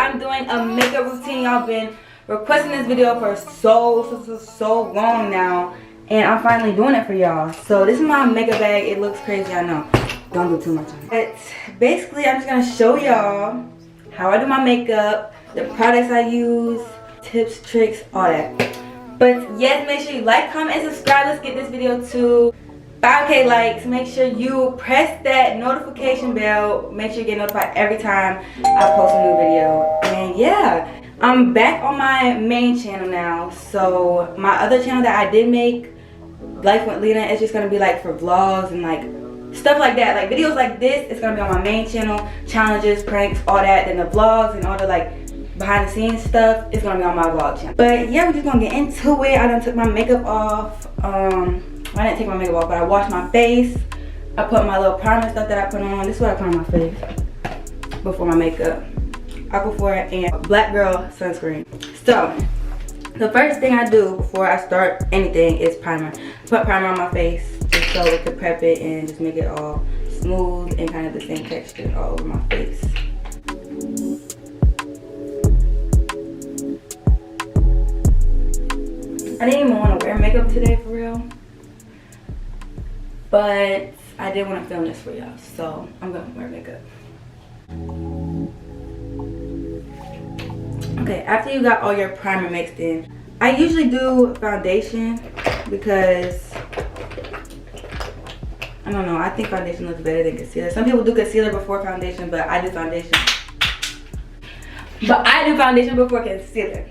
I'm doing a makeup routine. Y'all been requesting this video for so long now, and I'm finally doing it for y'all. So this is my makeup bag. It looks crazy, I know. Don't do too much on it. But basically, I'm just gonna show y'all how I do my makeup, the products I use, tips, tricks, all that. But yes, make sure you like, comment, and subscribe. Let's get this video to 5K likes. Make sure you press that notification bell. Make sure you get notified every time I post a new video. And yeah, I'm back on my main channel now. So my other channel that I did make, Life with Lena, is just gonna be like for vlogs and like stuff like that. Like videos like this, it's gonna be on my main channel. Challenges, pranks, all that. Then the vlogs and all the like behind the scenes stuff is gonna be on my vlog channel. But yeah, we're just gonna get into it. I done took my makeup off. I didn't take my makeup off, but I washed my face. I put my little primer stuff that I put on. This is what I put on my face before my makeup. Aquaphor and Black Girl sunscreen. So the first thing I do before I start anything is primer. Put primer on my face just so it could prep it and just make it all smooth and kind of the same texture all over my face. I didn't even want to wear makeup today for real, but I did want to film this for y'all, so I'm gonna wear makeup. Okay, after you got all your primer mixed in, I usually do foundation because I don't know, I think foundation looks better than concealer. Some people do concealer before foundation, but I do foundation. Before concealer.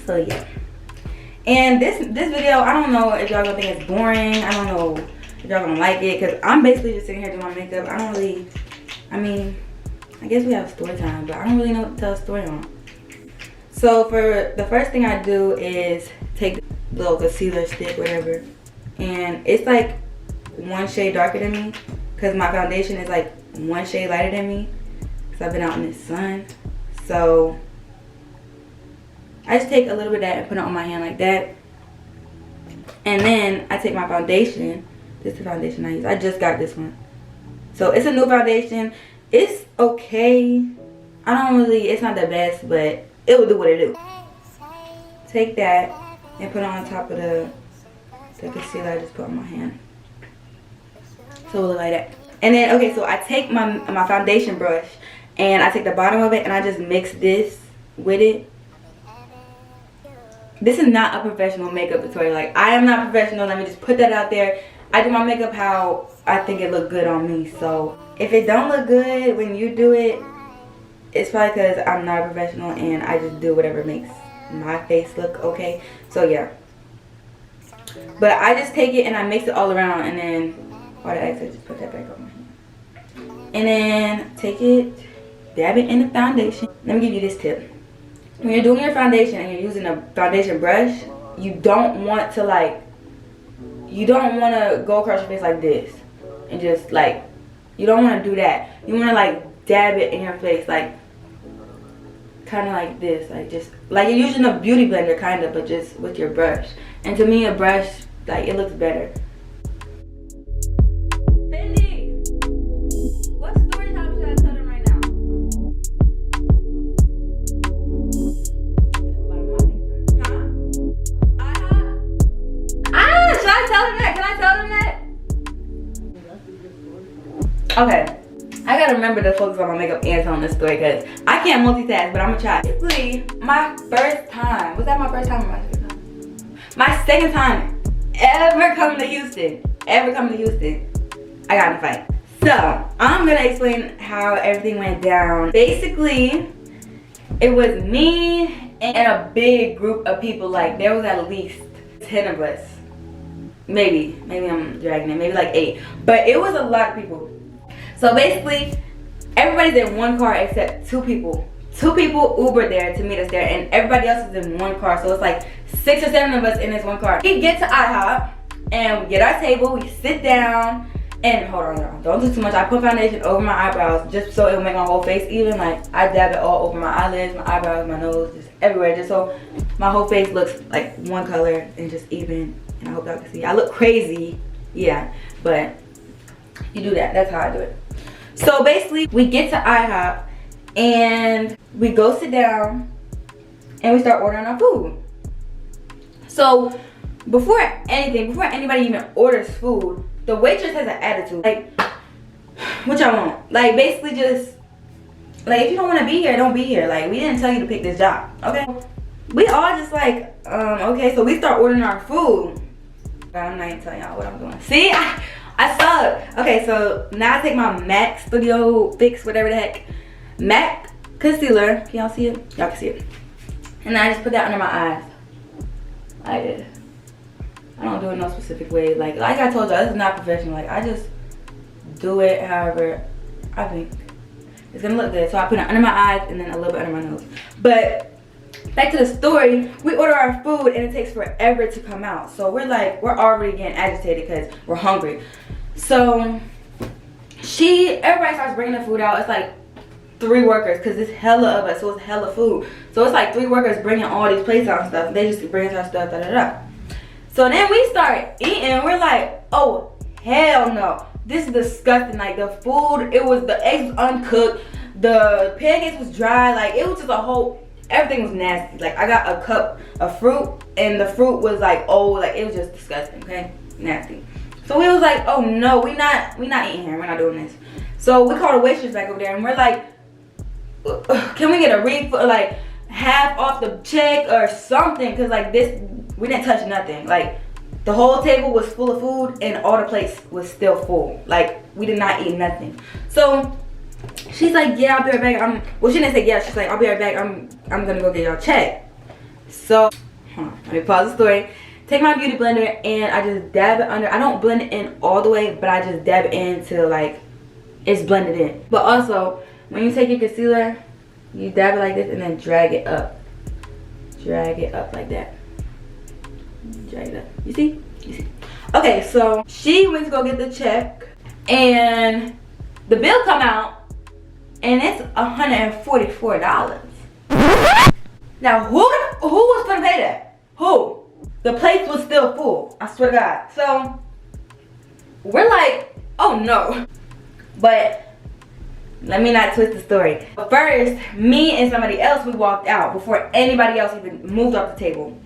So yeah. And this video, I don't know if y'all gonna think it's boring. I don't know if y'all gonna like it, because I'm basically just sitting here doing my makeup. I don't really, I mean, I guess we have story time, but I don't really know what to tell a story on. So for the first thing I do is take the little concealer stick, whatever, and it's like one shade darker than me, because my foundation is like one shade lighter than me, because I've been out in the sun. So I just take a little bit of that and put it on my hand like that. And then I take my foundation. This is the foundation I use. I just got this one. So it's a new foundation. It's okay. It's not the best, but it will do what it do. Take that and put it on top of the concealer I just put on my hand. So it will look like that. And then, okay, so I take my foundation brush and I take the bottom of it and I just mix this with it. This is not a professional makeup tutorial. Like, I am not professional. Let me just put that out there. I do my makeup how I think it look good on me. So if it don't look good when you do it, it's probably because I'm not a professional and I just do whatever makes my face look okay. So yeah. But I just take it and I mix it all around, and then all the excess, just put that back on my hand. And then take it, dab it in the foundation. Let me give you this tip. When you're doing your foundation and you're using a foundation brush, you don't want to go across your face like this and just like, you don't want to do that. You want to like dab it in your face, like kind of like this, like just like you're using a beauty blender kind of, but just with your brush. And to me, a brush, like, it looks better. Okay, I gotta remember to focus on my makeup and telling this story, because I can't multitask, but I'm gonna try. Basically, my first time, was that my first time or my second time? My second time ever coming to Houston, I got in a fight. So, I'm gonna explain how everything went down. Basically, it was me and a big group of people. Like, there was at least 10 of us. Maybe I'm dragging it, maybe like 8. But it was a lot of people. So basically, everybody's in one car except 2 people. 2 people Ubered there to meet us there, and everybody else is in one car. So it's like 6 or 7 of us in this one car. We get to IHOP, and we get our table, we sit down, and hold on y'all, don't do too much. I put foundation over my eyebrows just so it will make my whole face even. Like, I dab it all over my eyelids, my eyebrows, my nose, just everywhere, just so my whole face looks like one color and just even. And I hope y'all can see. I look crazy, yeah, but you do that. That's how I do it. So basically, we get to IHOP, and we go sit down and we start ordering our food. So before anybody even orders food, the waitress has an attitude. Like, what y'all want? Like, basically just, like, if you don't want to be here, don't be here. Like, we didn't tell you to pick this job, okay? We all just like, okay, so we start ordering our food. I'm not even telling y'all what I'm doing. See, I suck. Okay, so now I take my MAC Studio Fix, whatever the heck, MAC concealer. Can y'all see it? Y'all can see it. And I just put that under my eyes. Like this. I don't do it no specific way. Like I told y'all, this is not professional. Like, I just do it however I think it's gonna look good. So I put it under my eyes and then a little bit under my nose. But back to the story, we order our food and it takes forever to come out. So we're already getting agitated because we're hungry. So everybody starts bringing the food out. It's like 3 workers, because it's hella of us, so it's hella food. So it's like 3 workers bringing all these plates out and stuff. They just bring us our stuff, So then we start eating. We're like, oh, hell no. This is disgusting. Like, the food, the eggs was uncooked. The pancakes was dry. Like, it was just everything was nasty. Like, I got a cup of fruit, and the fruit was like, oh, like, it was just disgusting, okay? Nasty. So we was like, oh no, we not eating here. We're not doing this. So we called the waitress back over there, and we're like, can we get a refund, like half off the check or something? Because like this, we didn't touch nothing. Like, the whole table was full of food and all the plates was still full. Like, we did not eat nothing. So she's like, yeah, I'll be right back. Well, she didn't say yeah. She's like, I'll be right back. I'm gonna go get y'all check. So let me pause the story. Take my beauty blender and I just dab it under. I don't blend it in all the way, but I just dab it in till like it's blended in. But also, when you take your concealer, you dab it like this and then drag it up. Drag it up like that. Drag it up. You see? You see? Okay, so she went to go get the check and the bill come out and it's $144. Now who was gonna pay that? Who? The plates was still full. I swear to God. So we're like, oh no. But let me not twist the story. First, me and somebody else, we walked out before anybody else even moved off the table.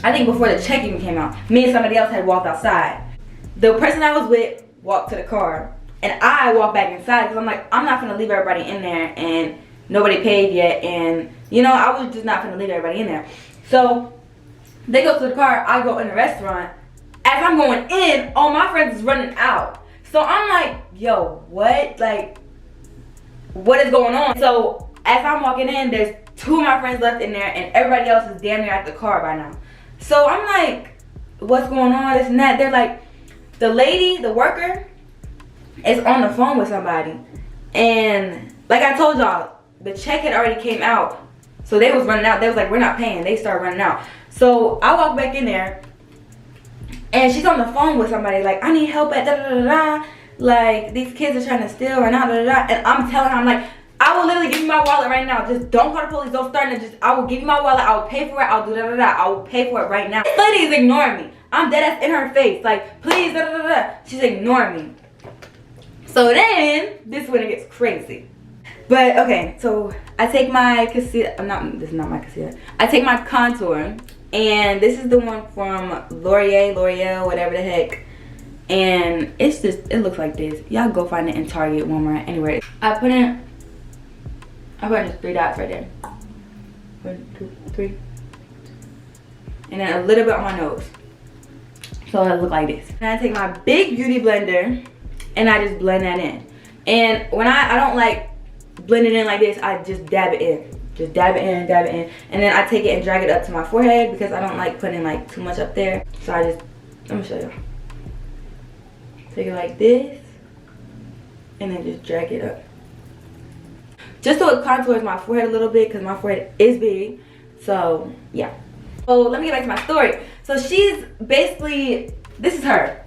I think before the check even came out, me and somebody else had walked outside. The person I was with walked to the car, and I walked back inside because I'm like, I'm not gonna leave everybody in there and nobody paid yet, and you know, I was just not gonna leave everybody in there. So they go to the car, I go in the restaurant. As I'm going in, all my friends is running out. So I'm like, yo, what? Like, what is going on? So as I'm walking in, there's 2 of my friends left in there and everybody else is damn near at the car by now. So I'm like, what's going on, this and that? They're like, the lady, the worker, is on the phone with somebody. And like I told y'all, the check had already came out. So they was running out. They was like, we're not paying. They started running out. So I walk back in there and she's on the phone with somebody like, I need help at da-da-da-da. Like, these kids are trying to steal or not, da-da-da. And I'm telling her, I'm like, I will literally give you my wallet right now. Just don't call the police. Don't start it. Just, I will give you my wallet. I will pay for it. I'll do da-da-da. I will pay for it right now. This lady is ignoring me. I'm dead ass in her face. Like, please, da-da-da-da. She's ignoring me. So then, this is when it gets crazy. But, okay, so I take my concealer. This is not my concealer. I take my contour. And this is the one from L'Oreal, whatever the heck. And it's just, it looks like this. Y'all go find it in Target, Walmart, anywhere. I put in just 3 dots right there. 1, 2, 3. And then a little bit on my nose. So it look like this. And I take my big beauty blender and I just blend that in. And when I don't like blend it in like this, I just dab it in. Just dab it in, dab it in. And then I take it and drag it up to my forehead because I don't like putting like too much up there. So I just, let me show y'all. Take it like this. And then just drag it up. Just so it contours my forehead a little bit because my forehead is big. So, yeah. So, let me get back to my story. So, she's basically, this is her.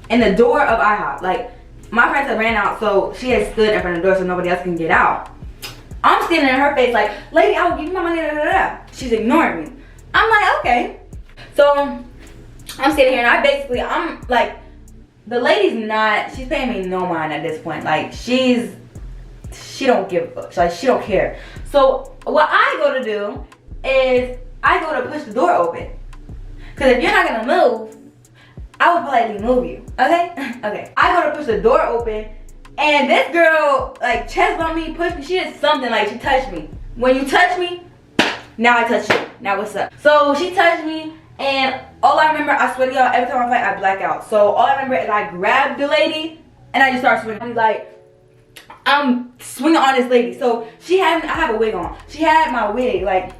In the door of IHOP. Like, my friends had ran out, so she had stood in front of the door so nobody else can get out. I'm standing in her face like, lady, I will give you my money, da, da, da. She's ignoring me. I'm like, okay. So, I'm standing here and I'm like, the lady's not, she's paying me no mind at this point. Like, she's she don't give a fuck. Like, she don't care. So what I go to do is I go to push the door open. Cause if you're not gonna move, I will politely move you. Okay? Okay. I go to push the door open, and this girl like chest on me, pushed me. She did something, like she touched me. When you touch me, now I touch you. Now what's up? So she touched me, and all I remember, I swear to y'all, every time I fight, I black out. So all I remember is I grabbed the lady, and I just started swinging. I'm like, I'm swinging on this lady. So she had, I have a wig on. She had my wig. Like,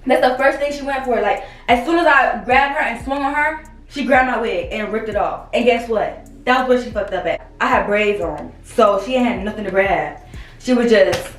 that's the first thing she went for. Like, as soon as I grabbed her and swung on her, she grabbed my wig and ripped it off. And guess what? That was where she fucked up at. I had braids on, so she had nothing to grab. She was just,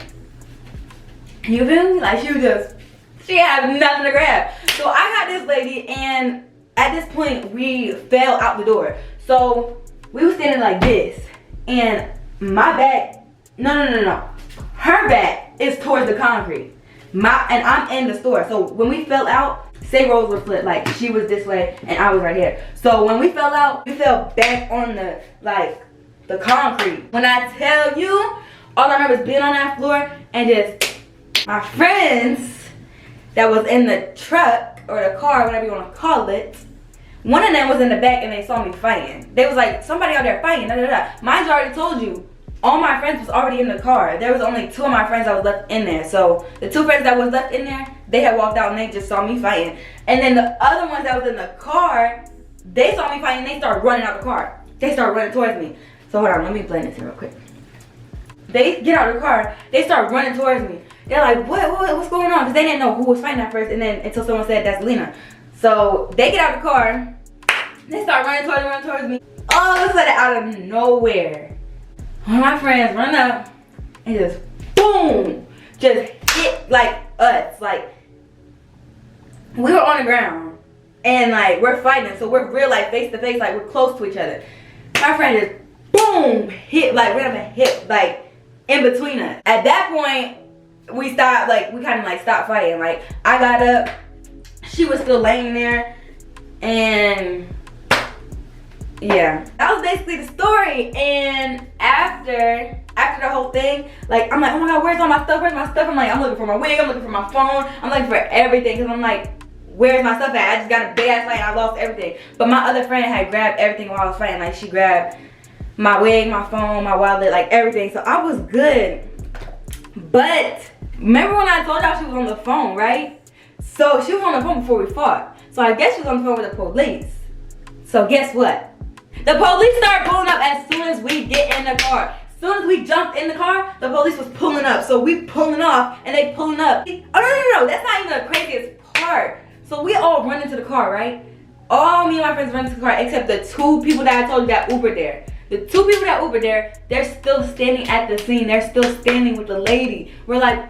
you feel me? Like, she had nothing to grab. So I got this lady, and at this point, we fell out the door. So we were standing like this, and my back, no. Her back is towards the concrete. And I'm in the store. So when we fell out, say roles were flipped. Like, she was this way, and I was right here. So when we fell out, we fell back on the, like, the concrete. When I tell you, all I remember is being on that floor, and just my friends that was in the truck, or the car, whatever you want to call it, one of them was in the back, and they saw me fighting. They was like, somebody out there fighting, da da da. Mind you, I already told you, all my friends was already in the car. There was only 2 of my friends that was left in there. So the 2 friends that was left in there, they had walked out and they just saw me fighting. And then the other ones that was in the car, they saw me fighting and they started running out the car. They started running towards me. So hold on, let me blend this in real quick. They get out of the car, they start running towards me. They're like, what's going on? Because they didn't know who was fighting at first, and then until someone said, that's Lena. So they get out of the car, they start running towards me. All of a sudden, out of nowhere, one of my friends run up and just boom, just hit like us. Like, we were on the ground and like we're fighting, so we're real like face to face, like we're close to each other. My friend just boom, hit like random hit like in between us. At that point, we stopped, like we kind of like stopped fighting. Like, I got up, she was still laying there, and yeah, that was basically the story. And after the whole thing, like, I'm like, oh my god, where's all my stuff? I'm like, I'm looking for my wig, I'm looking for my phone, I'm looking for everything, because I'm like, where's my stuff at? I just got a big ass fight and I lost everything. But my other friend had grabbed everything while I was fighting. Like, she grabbed my wig, my phone, my wallet, like everything. So I was good. But remember when I told y'all she was on the phone, right? So she was on the phone before we fought. So I guess she was on the phone with the police. So guess what? The police started pulling up as soon as we get in the car. As soon as we jumped in the car, the police was pulling up. So we pulling off and they pulling up. Oh no, that's not even the craziest part. So we all run into the car, right? All me and my friends run into the car except the 2 people that I told you that Ubered there. The 2 people that Ubered there, they're still standing at the scene. They're still standing with the lady. We're like,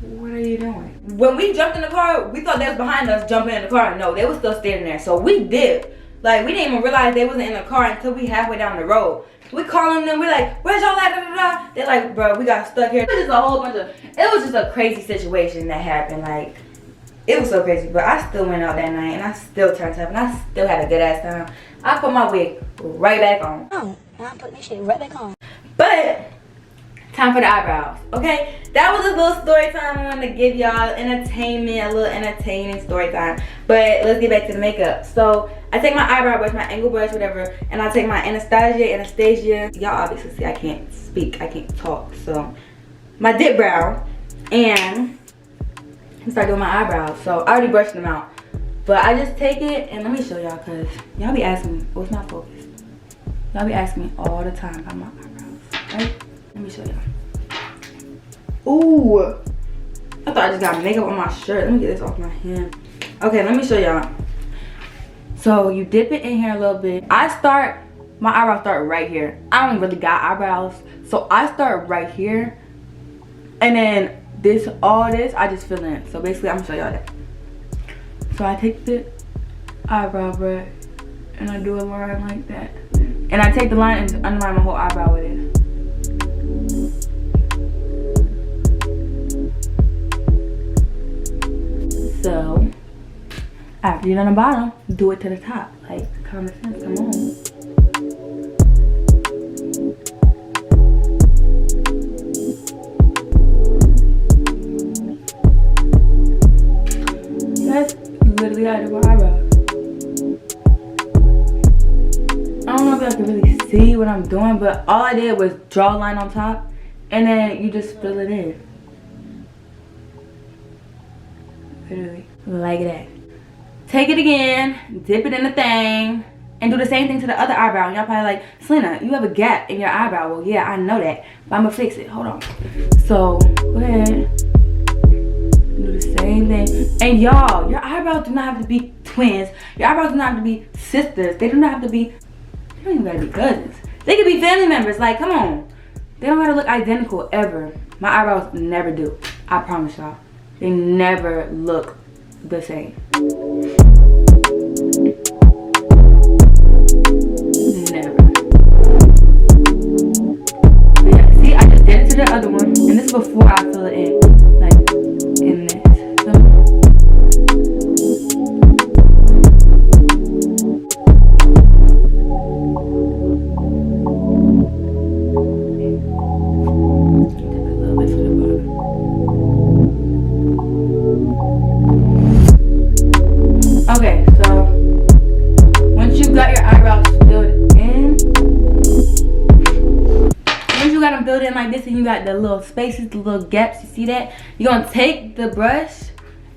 what are you doing? When we jumped in the car, we thought they was behind us jumping in the car. No, they was still standing there. So we dipped. Like, we didn't even realize they wasn't in the car until we halfway down the road. We calling them, we're like, where's y'all at? Da, da, da. They're like, bro, we got stuck here. It was just a whole bunch of, it was just a crazy situation that happened. Like, it was so crazy. But I still went out that night and I still turned up and I still had a good ass time. I put my wig right back on. Oh, I put this shit right back on. But time for the eyebrows, okay? That was a little story time. I wanted to give y'all entertainment, a little entertaining story time. But let's get back to the makeup. So I take my eyebrow brush, my angle brush, whatever, and I take my Anastasia. Y'all obviously see I can't speak, I can't talk. So my dip brow, and I start doing my eyebrows. So I already brushed them out. But I just take it, and let me show y'all, because y'all be asking me, it's not focused. Y'all be asking me all the time about my eyebrows, right? Let me show y'all. Ooh, I thought I just got makeup on my shirt. Let me get this off my hand. Okay, let me show y'all. So you dip it in here a little bit. My eyebrows start right here. I don't really got eyebrows, so I start right here, and then all this I just fill in. So basically, I'm gonna show y'all that. So I take the eyebrow brush and I do a line like that, and I take the line and underline my whole eyebrow with it. So after you're done the bottom, do it to the top. Like, common sense, come on. see what I'm doing, but all I did was draw a line on top and then you just fill it in. Literally, like that. Take it again, dip it in the thing, and do the same thing to the other eyebrow. Y'all probably like, Selena, you have a gap in your eyebrow. Well, yeah, I know that, but I'm gonna fix it. Hold on. So, go ahead. Do the same thing. And y'all, your eyebrows do not have to be twins. Your eyebrows do not have to be sisters. They do not have to be, they don't even gotta be cousins. They could be family members. Like, come on. They don't gotta look identical ever. My eyebrows never do. I promise y'all. They never look the same. Never. But yeah, see, I just did it to the other one, and this is before I fill it in, like in this. Okay, so once you got your eyebrows filled in, once you got them filled in like this and you got the little spaces, the little gaps, you see that? You're gonna take the brush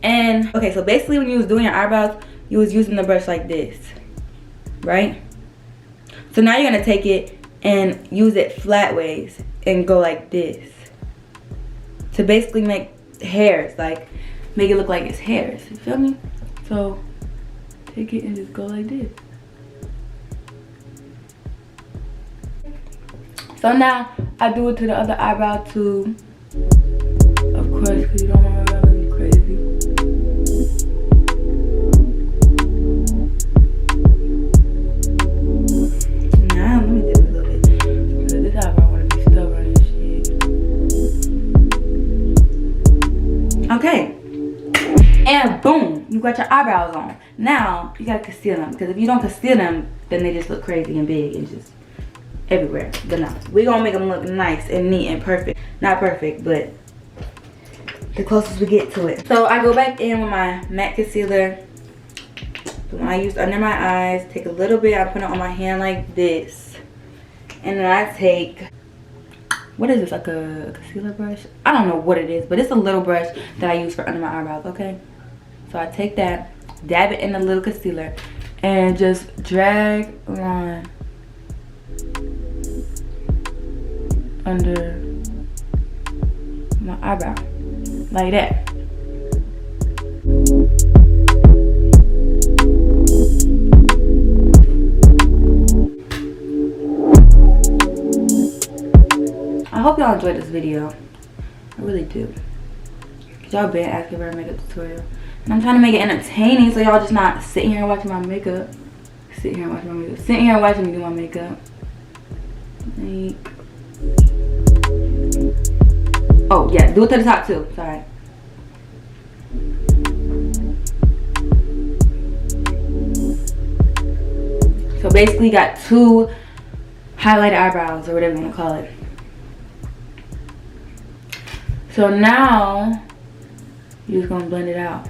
and, okay, so basically when you was doing your eyebrows, you was using the brush like this, right? So now you're gonna take it and use it flat ways and go like this to basically make hairs, like make it look like it's hairs, you feel me? So take it and just go like this. So now I do it to the other eyebrow too. Of course, because you don't want my eyebrow to be crazy. Now let me dip it a little bit. Because this eyebrow want to be stubborn and shit. Okay. And boom, you got your eyebrows on. Now, you gotta conceal them. Because if you don't conceal them, then they just look crazy and big and just everywhere. But no, we're gonna make them look nice and neat and perfect. Not perfect, but the closest we get to it. So I go back in with my matte concealer. The one I used under my eyes. Take a little bit, I put it on my hand like this. And then I take, what is this, like a concealer brush? I don't know what it is, but it's a little brush that I use for under my eyebrows, okay? So I take that, dab it in a little concealer, and just drag on under my eyebrow, like that. I hope y'all enjoyed this video. I really do. Cause y'all been asking for a makeup tutorial. And I'm trying to make it entertaining so y'all just not sitting here and watching my makeup. Sitting here and watching my makeup. Sitting here and watching me do my makeup. Like, oh yeah, do it to the top too. Sorry. So basically you got two highlighted eyebrows or whatever you want to call it. So now you're just gonna blend it out.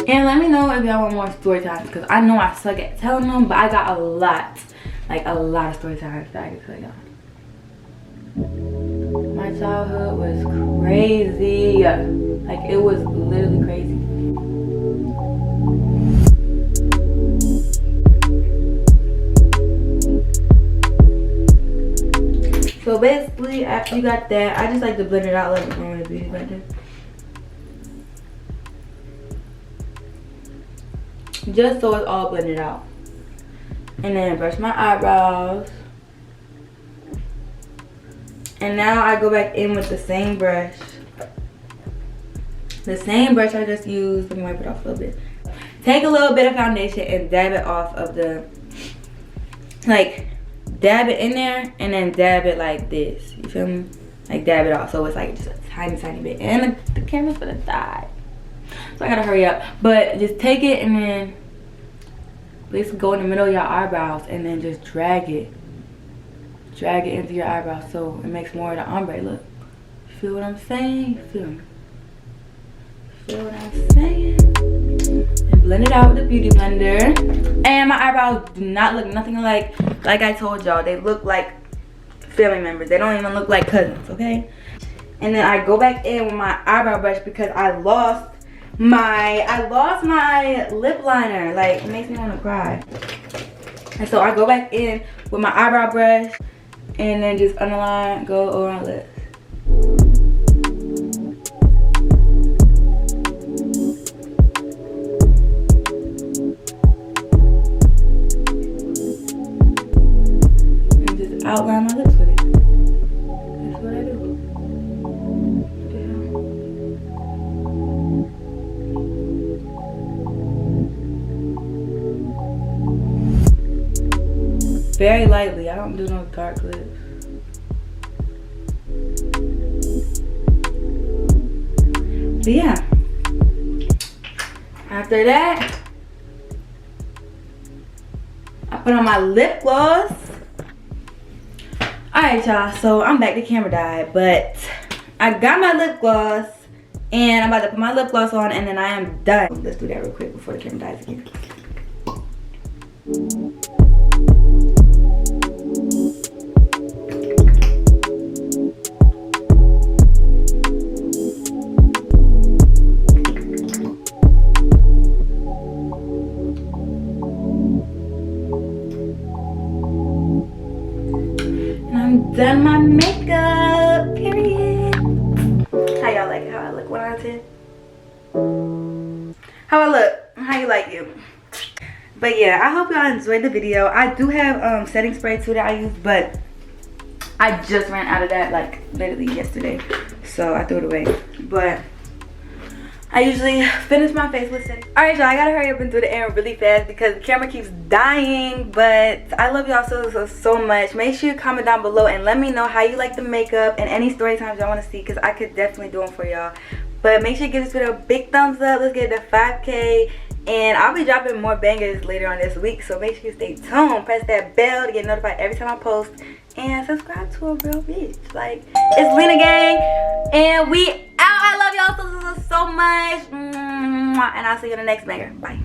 And let me know if y'all want more story times, because I know I suck at telling them, but I got a lot, like a lot of story times that I can tell y'all. My childhood was crazy. Like, it was literally crazy. So basically, after you got that, I just like to blend it out like I'm going to be right there. Just so it's all blended out. And then brush my eyebrows. And now I go back in with the same brush. The same brush I just used. Let me wipe it off a little bit. Take a little bit of foundation and dab it off of the, like, dab it in there and then dab it like this. You feel me? Like, dab it off so it's like just a tiny, tiny bit. And the camera's gonna die. So I gotta hurry up. But just take it and then basically go in the middle of your eyebrows and then just drag it. Drag it into your eyebrows so it makes more of the ombre look. feel what I'm saying? You feel me? Feel what I'm saying? And blend it out with a beauty blender. And my eyebrows do not look nothing like I told y'all. They look like family members. They don't even look like cousins, okay? And then I go back in with my eyebrow brush because I lost my lip liner. Like, it makes me want to cry. And so I go back in with my eyebrow brush and then just underline, go over my lips. And just outline my lips with it. That's what I do. Very lightly. I don't do no dark lips. But yeah. After that, I put on my lip gloss. Alright, y'all. So I'm back to camera diet, but I got my lip gloss and I'm about to put my lip gloss on and then I am done. Let's do that real quick before the camera dies again. Done my makeup, period. How y'all like it? How I look? 1 out of 10? How I look? How you like it? But yeah, I hope y'all enjoyed the video. I do have setting spray too that I use, but I just ran out of that like literally yesterday, so I threw it away. But I usually finish my face with setting. Alright, y'all, I gotta hurry up and do the errand really fast because the camera keeps dying. But I love y'all so much. Make sure you comment down below and let me know how you like the makeup and any story times y'all want to see, because I could definitely do them for y'all. But make sure you give this video a big thumbs up. Let's get it to 5K. And I'll be dropping more bangers later on this week, so make sure you stay tuned. Press that bell to get notified every time I post. And subscribe to a real bitch. Like, it's Lena gang. And we out. I love y'all so much. And I'll see you in the next banger. Bye.